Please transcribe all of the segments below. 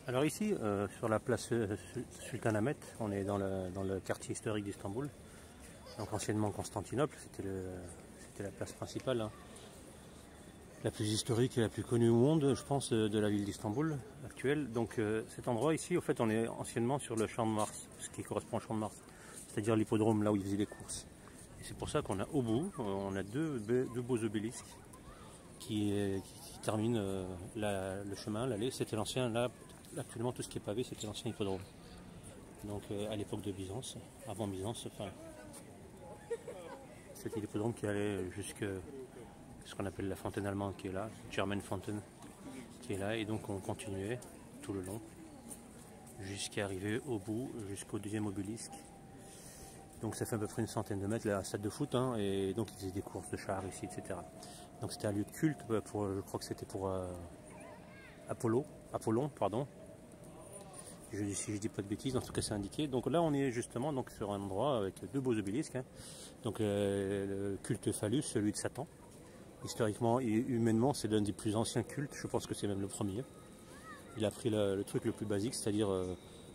Alors ici, sur la place Sultanahmet, on est dans le quartier historique d'Istanbul. Donc anciennement Constantinople, c'était la place principale, hein, la plus historique et la plus connue au monde, je pense, de la ville d'Istanbul actuelle. Donc cet endroit ici, au fait, on est anciennement sur le Champ de Mars, ce qui correspond au Champ de Mars, c'est-à-dire l'hippodrome, là où ils faisaient les courses. Et c'est pour ça qu'on a au bout, on a deux beaux obélisques qui terminent le chemin, l'allée. C'était l'ancien, là, actuellement tout ce qui est pavé, c'était l'ancien hippodrome. Donc à l'époque de Byzance, avant Byzance, enfin, c'était l'hippodrome qui allait jusqu'à ce qu'on appelle la fontaine allemande qui est là, German Fountain qui est là, et donc on continuait tout le long jusqu'à arriver au bout, jusqu'au deuxième obélisque. Donc ça fait à peu près une centaine de mètres, là, un stade de foot, hein, et donc ils faisaient des courses de chars ici, etc. Donc c'était un lieu de culte, je crois que c'était pour Apollon, pardon. Si je dis pas de bêtises, en tout cas c'est indiqué. Donc là on est justement donc, sur un endroit avec deux beaux obélisques, hein. Donc le culte phallus, celui de Satan. Historiquement et humainement, c'est l'un des plus anciens cultes, je pense que c'est même le premier. Il a pris le truc le plus basique, c'est-à-dire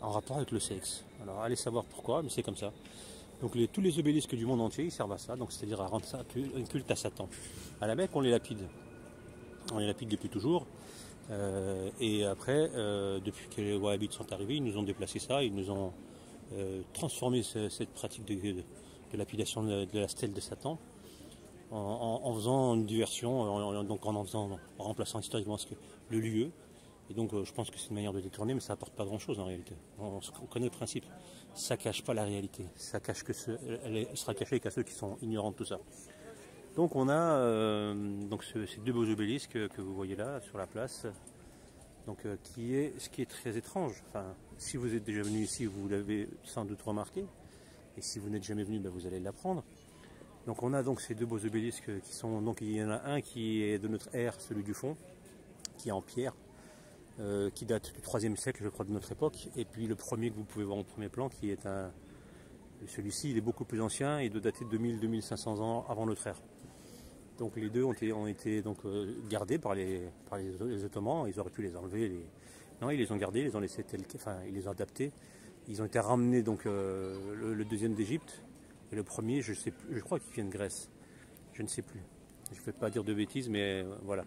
en rapport avec le sexe. Alors allez savoir pourquoi, mais c'est comme ça. Donc tous les obélisques du monde entier, ils servent à ça, donc c'est-à-dire à rendre ça un culte à Satan. À la Mecque, on les lapide. On les lapide depuis toujours. Et après, depuis que les Wahhabites sont arrivés, ils nous ont déplacé ça, ils nous ont transformé cette pratique de lapidation de la stèle de Satan en faisant une diversion, en remplaçant historiquement le lieu. Et donc je pense que c'est une manière de détourner, mais ça apporte pas grand-chose en réalité. On connaît le principe. Ça cache pas la réalité. Ça cache elle sera cachée qu'à ceux qui sont ignorants de tout ça. Donc on a ces deux beaux obélisques que vous voyez là sur la place. Donc ce qui est très étrange. Enfin, si vous êtes déjà venu ici, vous l'avez sans doute remarqué. Et si vous n'êtes jamais venu, ben, vous allez l'apprendre. Donc on a donc ces deux beaux obélisques qui sont, donc il y en a un qui est de notre ère, celui du fond, qui est en pierre, qui date du 3e siècle, je crois, de notre époque. Et puis le premier que vous pouvez voir au premier plan, qui est celui-ci, il est beaucoup plus ancien et doit dater de 2000-2500 ans avant notre ère. Donc les deux ont été donc, gardés par les Ottomans. Ils auraient pu les enlever. Non, ils les ont gardés, ils les ont laissés ils les ont adaptés. Ils ont été ramenés donc le deuxième d'Égypte. Et le premier, je crois qu'il vient de Grèce. Je ne sais plus. Je ne vais pas dire de bêtises, mais voilà.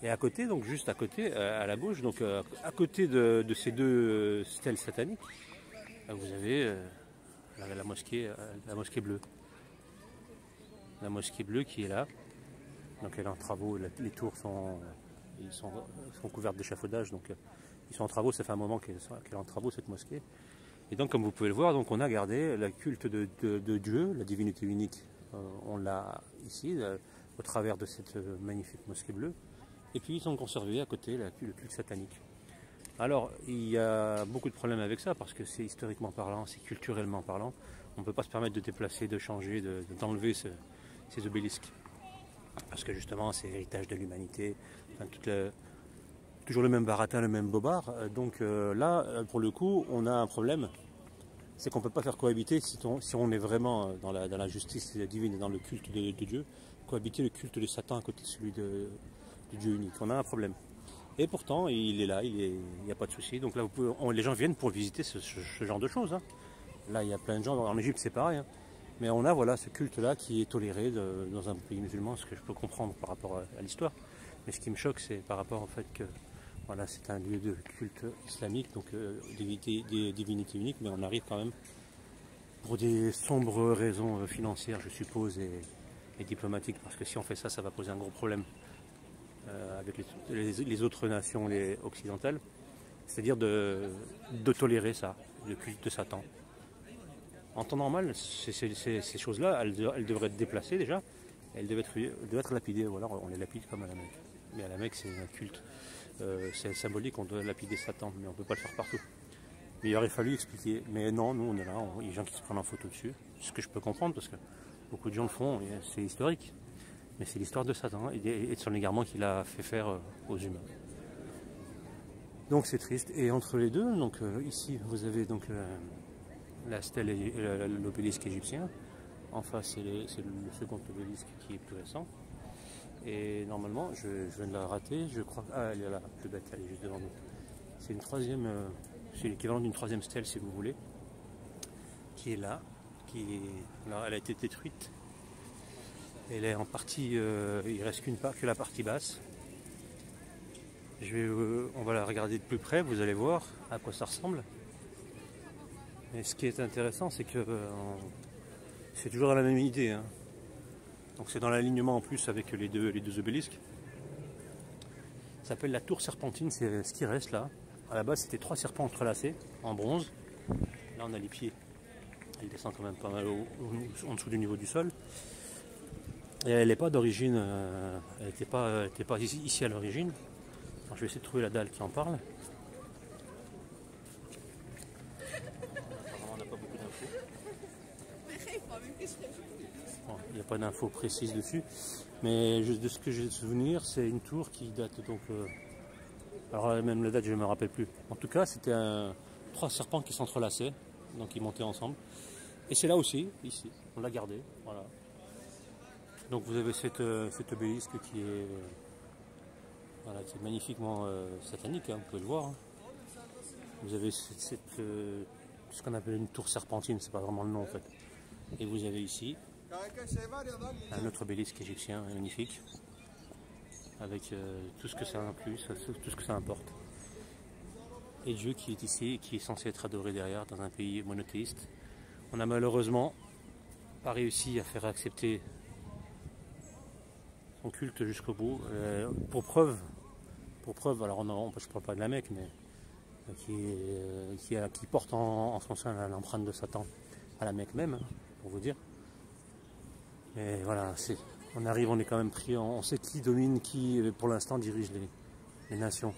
Et à côté, donc juste à côté, à la gauche, donc à côté de ces deux stèles sataniques, vous avez la mosquée bleue. La mosquée bleue qui est là. Donc elle est en travaux. Les tours sont couvertes d'échafaudage. Donc ils sont en travaux. Ça fait un moment qu'elle est en travaux cette mosquée. Et donc, comme vous pouvez le voir, donc on a gardé le culte de Dieu, la divinité unique. On l'a ici, au travers de cette magnifique mosquée bleue. Et puis, ils ont conservé à côté le culte satanique. Alors, il y a beaucoup de problèmes avec ça, parce que c'est historiquement parlant, c'est culturellement parlant. On ne peut pas se permettre de déplacer, de changer, d'enlever ces obélisques. Parce que justement, c'est l'héritage de l'humanité. Enfin, toujours le même baratin, le même bobard. Donc là, pour le coup, on a un problème. C'est qu'on ne peut pas faire cohabiter, si on est vraiment dans la justice divine et dans le culte de Dieu, cohabiter le culte de Satan à côté de celui du Dieu unique. On a un problème. Et pourtant, il est là, il n'y a pas de souci. Donc là, les gens viennent pour visiter ce genre de choses, hein. Là, il y a plein de gens. En Égypte, c'est pareil, hein. Mais on a voilà, ce culte-là qui est toléré dans un pays musulman, ce que je peux comprendre par rapport à l'histoire. Mais ce qui me choque, c'est par rapport au fait que voilà, c'est un lieu de culte islamique, donc des divinités uniques, mais on arrive quand même, pour des sombres raisons financières, je suppose, et diplomatiques, parce que si on fait ça, ça va poser un gros problème avec les autres nations occidentales, c'est-à-dire de tolérer ça, le culte de Satan. En temps normal, ces choses-là, elles devraient être déplacées déjà, elles devaient être lapidées, ou alors on les lapide comme à la Mecque. Mais à la Mecque, c'est un culte. C'est symbolique, on doit lapider Satan, mais on ne peut pas le faire partout. Mais il aurait fallu expliquer. Mais non, nous on est là, il y a des gens qui se prennent en photo dessus, ce que je peux comprendre parce que beaucoup de gens le font, et c'est historique. Mais c'est l'histoire de Satan et de son égarement qu'il a fait faire aux humains. Donc c'est triste. Et entre les deux, donc ici vous avez donc la stèle et l'obélisque égyptien. En face c'est le second obélisque qui est plus récent. Et normalement, je viens de la rater, je crois. Ah, elle est là, la plus bête, elle est juste devant nous. C'est une troisième, c'est l'équivalent d'une troisième stèle si vous voulez, qui est là, alors elle a été détruite. Elle est en partie, il reste que la partie basse. On va la regarder de plus près, vous allez voir à quoi ça ressemble. Et ce qui est intéressant, c'est que c'est toujours dans la même idée, hein. Donc c'est dans l'alignement en plus avec les deux obélisques. Ça s'appelle la tour serpentine, c'est ce qui reste là. À la base, c'était 3 serpents entrelacés en bronze. Là, on a les pieds. Elle descend quand même pas mal en dessous du niveau du sol. Et elle n'est pas d'origine, elle n'était pas ici à l'origine. Je vais essayer de trouver la dalle qui en parle. Apparemment, on n'a pas beaucoup d'infos. Bon, il n'y a pas d'infos précises dessus. Mais juste de ce que j'ai de souvenir, c'est une tour qui date donc... alors même la date, je ne me rappelle plus. En tout cas, c'était 3 serpents qui s'entrelaçaient, donc ils montaient ensemble. Et c'est là aussi, ici, on l'a gardé, voilà. Donc vous avez cet obélisque qui est, voilà, qui est magnifiquement satanique, hein, vous pouvez le voir. Hein. Vous avez ce qu'on appelle une tour serpentine, c'est pas vraiment le nom en fait. Et vous avez ici un autre obélisque égyptien magnifique, avec tout ce que ça inclut, tout ce que ça importe. Et Dieu qui est ici et qui est censé être adoré derrière dans un pays monothéiste. On n'a malheureusement pas réussi à faire accepter son culte jusqu'au bout. Pour preuve, alors je ne parle pas de la Mecque, mais qui porte en son sein l'empreinte de Satan à la Mecque même, pour vous dire. Mais voilà, on est quand même pris, on sait qui domine, qui pour l'instant dirige les nations.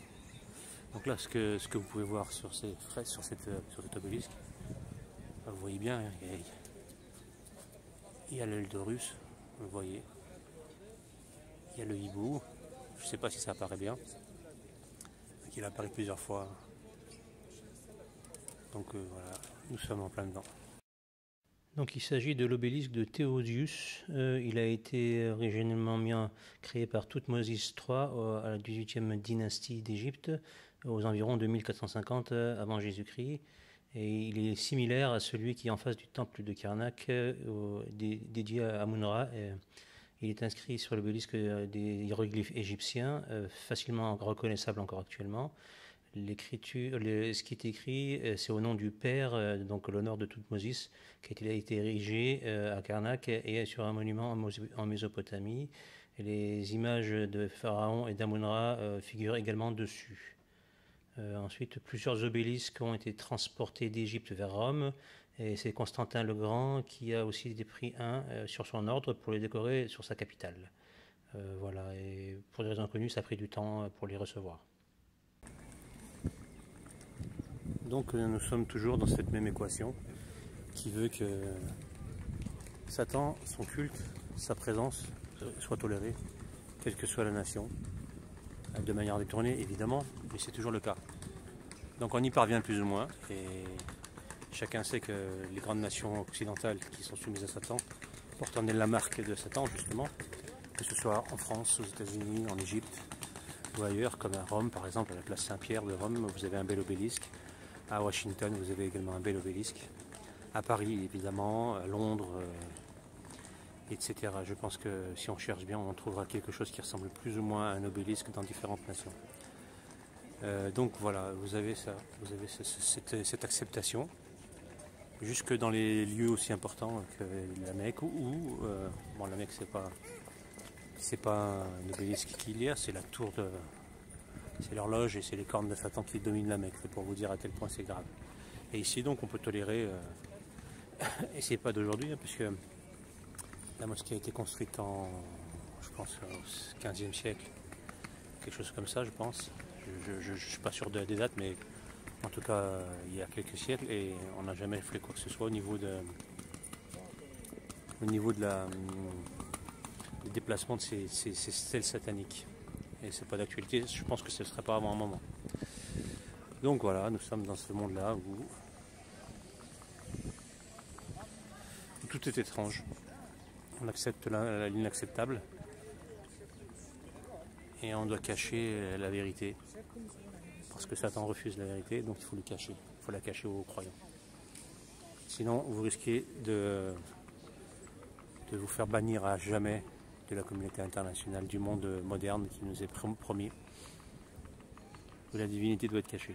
Donc là, ce que vous pouvez voir sur cet obélisque, vous voyez bien, il y a l'œil d'Horus, vous voyez. Il y a le hibou, je ne sais pas si ça apparaît bien, il apparaît plusieurs fois. Donc voilà, nous sommes en plein dedans. Donc il s'agit de l'obélisque de Théodosius. Il a été originellement créé par Thoutmôsis III à la 18e dynastie d'Égypte, aux environs de 1450 avant Jésus-Christ. Et il est similaire à celui qui est en face du temple de Karnak, dédié à Amun-Ra. Il est inscrit sur l'obélisque des hiéroglyphes égyptiens, facilement reconnaissable encore actuellement. Ce qui est écrit, c'est au nom du père, donc l'honneur de Thoutmôsis, qui a été érigé à Karnak et sur un monument en Mésopotamie. Et les images de Pharaon et d'Amun-Ra figurent également dessus. Ensuite, plusieurs obélisques ont été transportés d'Égypte vers Rome. Et c'est Constantin le Grand qui a aussi pris un sur son ordre pour les décorer sur sa capitale. Voilà, et pour des raisons connues, ça a pris du temps pour les recevoir. Donc nous sommes toujours dans cette même équation qui veut que Satan, son culte, sa présence soit tolérée, quelle que soit la nation, de manière détournée évidemment, mais c'est toujours le cas. Donc on y parvient plus ou moins, et chacun sait que les grandes nations occidentales qui sont soumises à Satan portent en elles la marque de Satan justement, que ce soit en France, aux États-Unis, en Égypte ou ailleurs, comme à Rome par exemple, à la place Saint-Pierre de Rome, vous avez un bel obélisque. À Washington, vous avez également un bel obélisque. À Paris, évidemment, à Londres, etc. Je pense que si on cherche bien, on trouvera quelque chose qui ressemble plus ou moins à un obélisque dans différentes nations. Donc voilà, vous avez ça, vous avez cette acceptation, jusque dans les lieux aussi importants que la Mecque, bon, la Mecque, c'est pas un obélisque qu'il y a, c'est la tour de... C'est l'horloge et c'est les cornes de Satan qui dominent la Mecque, c'est pour vous dire à quel point c'est grave. Et ici donc on peut tolérer, et c'est pas d'aujourd'hui, hein, puisque la mosquée a été construite je pense, au 15e siècle, quelque chose comme ça je pense. Je ne suis pas sûr des dates, mais en tout cas il y a quelques siècles, et on n'a jamais fait quoi que ce soit au niveau de des déplacements de ces stèles sataniques. Et c'est pas d'actualité, je pense que ce ne serait pas avant un moment. Donc voilà, nous sommes dans ce monde-là où tout est étrange. On accepte l'inacceptable et on doit cacher la vérité. parce que Satan refuse la vérité, donc il faut le cacher, il faut la cacher aux croyants. Sinon, vous risquez de vous faire bannir à jamais de la communauté internationale, du monde moderne qui nous est promis, où la divinité doit être cachée.